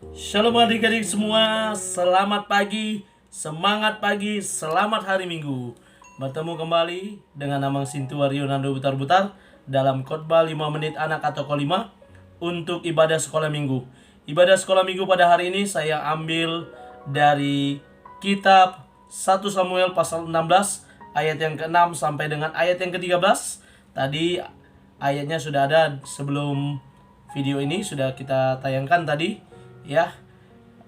Shalom adik-adik semua, selamat pagi, semangat pagi, selamat hari Minggu. Bertemu kembali dengan Amang Sintuario Nando Butar-Butar dalam khotbah 5 menit anak atau kolima untuk ibadah sekolah minggu. Ibadah sekolah minggu pada hari ini saya ambil dari kitab 1 Samuel pasal 16 ayat yang ke-6 sampai dengan ayat yang ke-13. Tadi ayatnya sudah ada sebelum video ini sudah kita tayangkan tadi. Ya,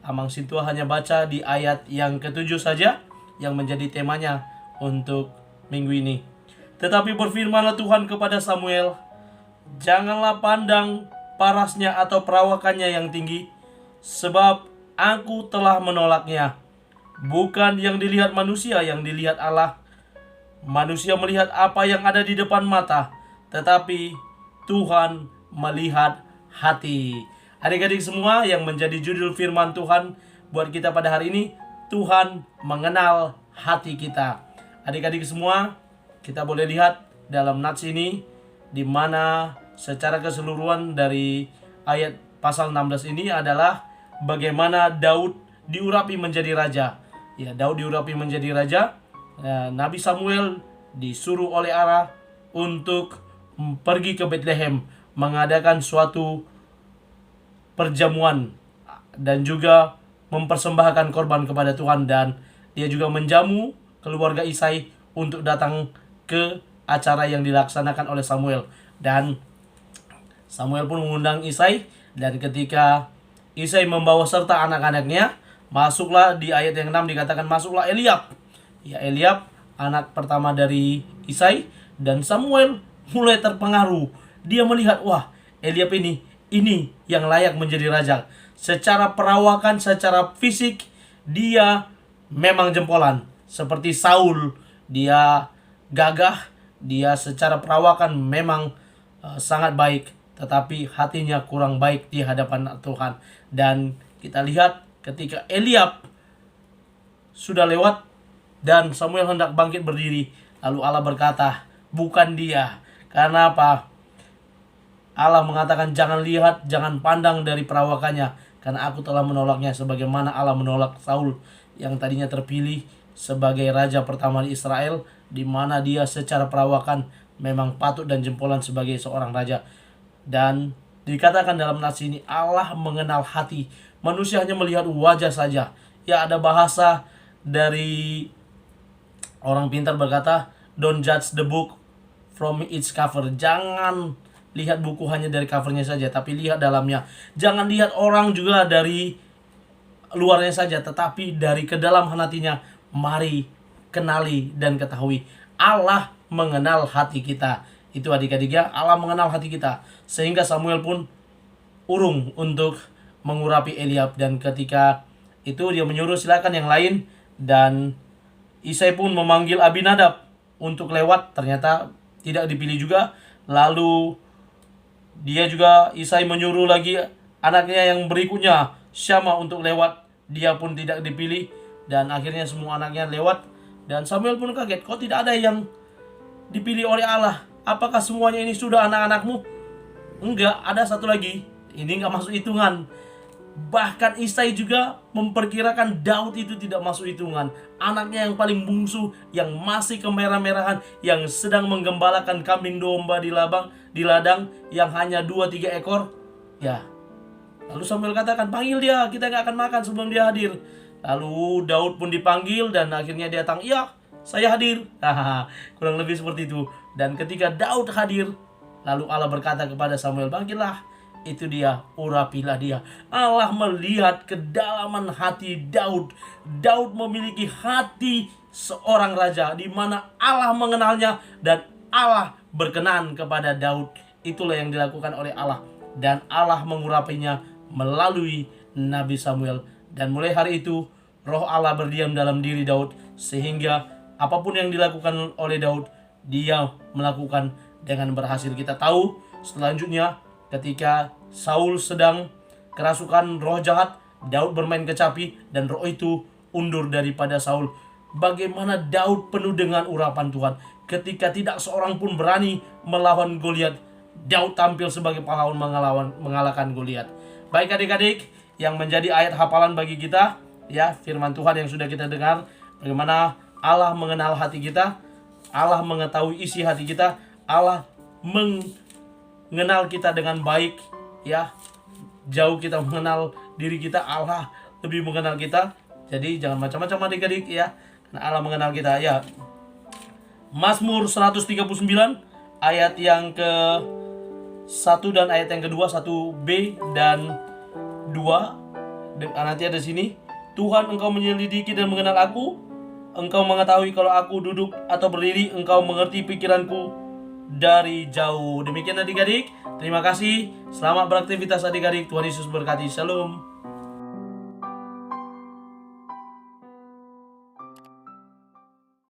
Amang Sintua hanya baca di ayat yang ke-7 saja yang menjadi temanya untuk minggu ini. Tetapi berfirmanlah Tuhan kepada Samuel, janganlah pandang parasnya atau perawakannya yang tinggi, sebab aku telah menolaknya. Bukan yang dilihat manusia, yang dilihat Allah. Manusia melihat apa yang ada di depan mata, tetapi Tuhan melihat hati. Adik-adik semua, yang menjadi judul firman Tuhan buat kita pada hari ini, Tuhan mengenal hati kita. Adik-adik semua, kita boleh lihat dalam nats ini, di mana secara keseluruhan dari ayat pasal 16 ini adalah bagaimana Daud diurapi menjadi raja. Ya, Daud diurapi menjadi raja. Nabi Samuel disuruh oleh Allah untuk pergi ke Bethlehem mengadakan suatu perjamuan dan juga mempersembahkan korban kepada Tuhan, dan dia juga menjamu keluarga Isai untuk datang ke acara yang dilaksanakan oleh Samuel. Dan Samuel pun mengundang Isai, dan ketika Isai membawa serta anak-anaknya, masuklah di ayat yang 6 dikatakan masuklah Eliab. Ya, Eliab anak pertama dari Isai, dan Samuel mulai terpengaruh. Dia melihat, wah, Eliab ini yang layak menjadi raja. Secara perawakan, secara fisik, dia memang jempolan. Seperti Saul, dia gagah, dia secara perawakan memang sangat baik, tetapi hatinya kurang baik di hadapan Tuhan. Dan kita lihat ketika Eliab sudah lewat dan Samuel hendak bangkit berdiri, lalu Allah berkata, bukan dia. Karena apa? Allah mengatakan, jangan lihat, jangan pandang dari perawakannya, karena aku telah menolaknya, sebagaimana Allah menolak Saul yang tadinya terpilih sebagai raja pertama di Israel, di mana dia secara perawakan memang patut dan jempolan sebagai seorang raja. Dan dikatakan dalam nats ini, Allah mengenal hati. Manusia hanya melihat wajah saja. Ya, ada bahasa dari orang pintar berkata, don't judge the book from its cover. Jangan lihat buku hanya dari covernya saja, tapi lihat dalamnya. Jangan lihat orang juga dari luarnya saja, tetapi dari kedalam hatinya. Mari kenali dan ketahui, Allah mengenal hati kita. Itu adik-adik ya, Allah mengenal hati kita. Sehingga Samuel pun urung untuk mengurapi Eliab, dan ketika itu dia menyuruh silakan yang lain, dan Isai pun memanggil Abinadab untuk lewat, ternyata tidak dipilih juga. Lalu dia juga, Isai menyuruh lagi anaknya yang berikutnya, Syama, untuk lewat. Dia pun tidak dipilih. Dan akhirnya semua anaknya lewat. Dan Samuel pun kaget, kok tidak ada yang dipilih oleh Allah? Apakah semuanya ini sudah anak-anakmu? Enggak, ada satu lagi. Ini enggak masuk hitungan. Bahkan Isai juga memperkirakan Daud itu tidak masuk hitungan. Anaknya yang paling bungsu, yang masih kemerah-merahan, yang sedang menggembalakan kambing domba di ladang yang hanya 2-3 ekor. Ya. Lalu Samuel katakan, panggil dia, kita gak akan makan sebelum dia hadir. Lalu Daud pun dipanggil, dan akhirnya dia datang. Iya, saya hadir. Kurang lebih seperti itu. Dan ketika Daud hadir, lalu Allah berkata kepada Samuel, bangkitlah. Itu dia, urapilah dia. Allah melihat kedalaman hati Daud. Daud memiliki hati seorang raja, di mana Allah mengenalnya dan Allah berkenan kepada Daud. Itulah yang dilakukan oleh Allah, dan Allah mengurapinya melalui Nabi Samuel. Dan mulai hari itu Roh Allah berdiam dalam diri Daud, sehingga apapun yang dilakukan oleh Daud, dia melakukan dengan berhasil. Kita tahu selanjutnya, ketika Saul sedang kerasukan roh jahat, Daud bermain kecapi, dan roh itu undur daripada Saul. Bagaimana Daud penuh dengan urapan Tuhan. Ketika tidak seorang pun berani melawan Goliat, Daud tampil sebagai pahlawan mengalahkan Goliat. Baik adik-adik, yang menjadi ayat hafalan bagi kita, ya, firman Tuhan yang sudah kita dengar, bagaimana Allah mengenal hati kita, Allah mengetahui isi hati kita, Allah mengenal kita dengan baik, ya. Jauh kita mengenal diri kita, Allah lebih mengenal kita. Jadi jangan macam-macam adik-adik, ya, karena Allah mengenal kita, ya. Mazmur 139 ayat yang ke 1 dan ayat yang kedua, 1b dan 2. Nanti ada sini, Tuhan, Engkau menyelidiki dan mengenal aku, Engkau mengetahui kalau aku duduk atau berdiri, Engkau mengerti pikiranku dari jauh. Demikian adik-adik, terima kasih, selamat beraktivitas adik-adik, Tuhan Yesus berkati, shalom.